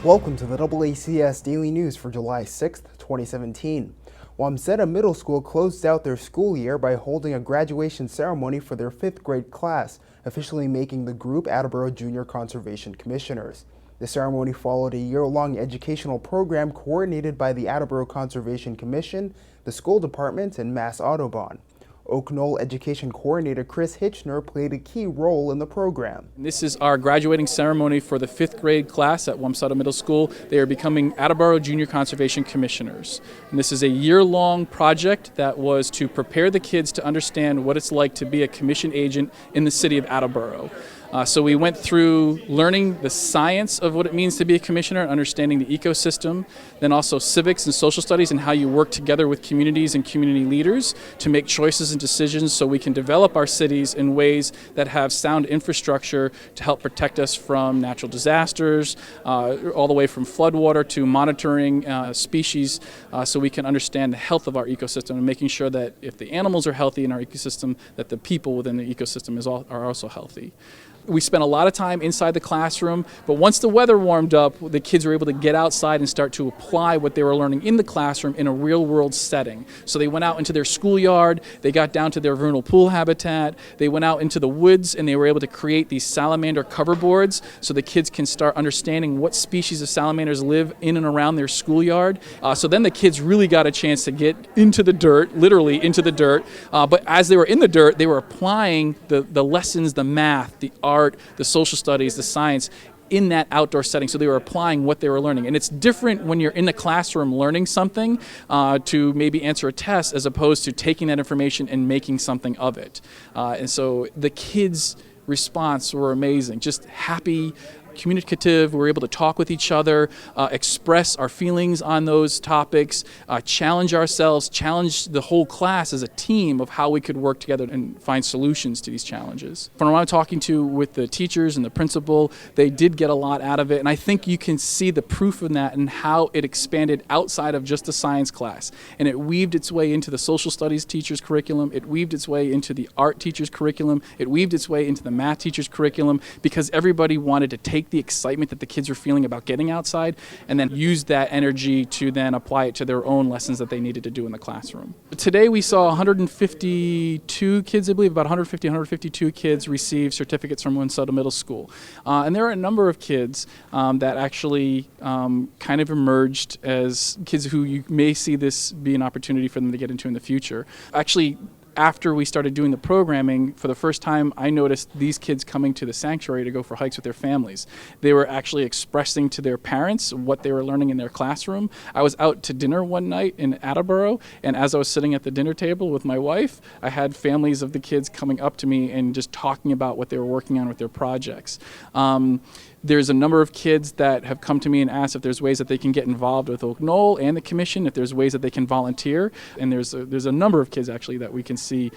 Welcome to the DoubleACS Daily News for July 6th, 2017. Wamsutta Middle School closed out their school year by holding a graduation ceremony for their 5th grade class, officially making the group Attleboro Junior Conservation Commissioners. The ceremony followed a year-long educational program coordinated by the Attleboro Conservation Commission, the school department, and Mass Audubon. Knoll Education Coordinator Hitchner played a key role in the program. This is our graduating ceremony for the 5th grade class at Wamsutta Middle School. They are becoming Attleboro Junior Conservation Commissioners. And this is a year-long project that was to prepare the kids to understand what it's like to be a commission agent in the city of Attleboro. So we went through learning the science of what it means to be a commissioner, understanding the ecosystem, then also civics and social studies and how you work together with communities and community leaders to make choices and decisions so we can develop our cities in ways that have sound infrastructure to help protect us from natural disasters, all the way from floodwater to monitoring species so we can understand the health of our ecosystem and making sure that if the animals are healthy in our ecosystem, that the people within the ecosystem are also healthy. We spent a lot of time inside the classroom, but once the weather warmed up, the kids were able to get outside and start to apply what they were learning in the classroom in a real-world setting. So they went out into their schoolyard, they got down to their vernal pool habitat, they went out into the woods, and they were able to create these salamander cover boards so the kids can start understanding what species of salamanders live in and around their schoolyard. So then the kids really got a chance to get into the dirt, literally into the dirt, but as they were in the dirt, they were applying the lessons, the math, the art, the social studies, the science in that outdoor setting. So they were applying what they were learning. And it's different when you're in the classroom learning something to maybe answer a test as opposed to taking that information and making something of it. And so the kids' response were amazing, just happy, communicative. We were able to talk with each other, express our feelings on those topics, challenge ourselves, challenge the whole class as a team of how we could work together and find solutions to these challenges. From what I'm talking to with the teachers and the principal, they did get a lot out of it, and I think you can see the proof in that and how it expanded outside of just the science class. And it weaved its way into the social studies teacher's curriculum, it weaved its way into the art teacher's curriculum, it weaved its way into the math teacher's curriculum, because everybody wanted to take the excitement that the kids were feeling about getting outside and then use that energy to then apply it to their own lessons that they needed to do in the classroom. Today we saw 152 kids, I believe, about 152 kids receive certificates from Wamsutta Middle School. And there are a number of kids that actually kind of emerged as kids who you may see this be an opportunity for them to get into in the future. Actually, after we started doing the programming, for the first time, I noticed these kids coming to the sanctuary to go for hikes with their families. They were actually expressing to their parents what they were learning in their classroom. I was out to dinner one night in Attleboro, and as I was sitting at the dinner table with my wife, I had families of the kids coming up to me and just talking about what they were working on with their projects. There's a number of kids that have come to me and asked if there's ways that they can get involved with Knoll and the commission, if there's ways that they can volunteer, and there's a number of kids actually that we can see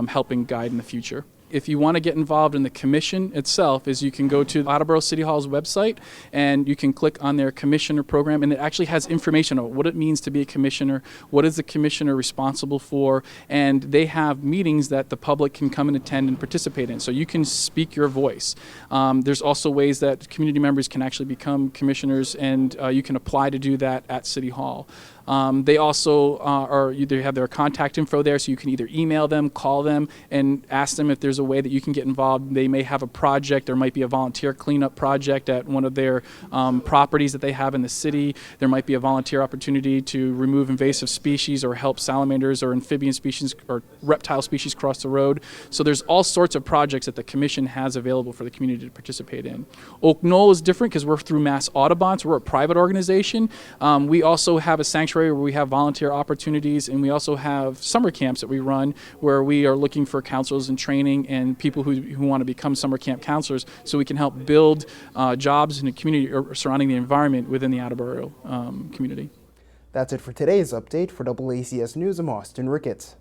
helping guide in the future. If you want to get involved in the commission itself, you can go to Attleboro City Hall's website and you can click on their commissioner program, and it actually has information on what it means to be a commissioner, what is the commissioner responsible for, and they have meetings that the public can come and attend and participate in, so you can speak your voice. There's also ways that community members can actually become commissioners, and you can apply to do that at City Hall. They also they have their contact info there, so you can either email them, call them, and ask them if there's a way that you can get involved. They may have a project. There might be a volunteer cleanup project at one of their properties that they have in the city. There might be a volunteer opportunity to remove invasive species or help salamanders or amphibian species or reptile species cross the road. So there's all sorts of projects that the commission has available for the community to participate in. Knoll is different because we're through Mass Audubon, so we're a private organization. We also have a sanctuary where we have volunteer opportunities, and we also have summer camps that we run where we are looking for counselors in training and people who want to become summer camp counselors, so we can help build jobs in the community surrounding the environment within the Attleboro community. That's it for today's update. For DoubleACS News, I'm Austin Ricketts.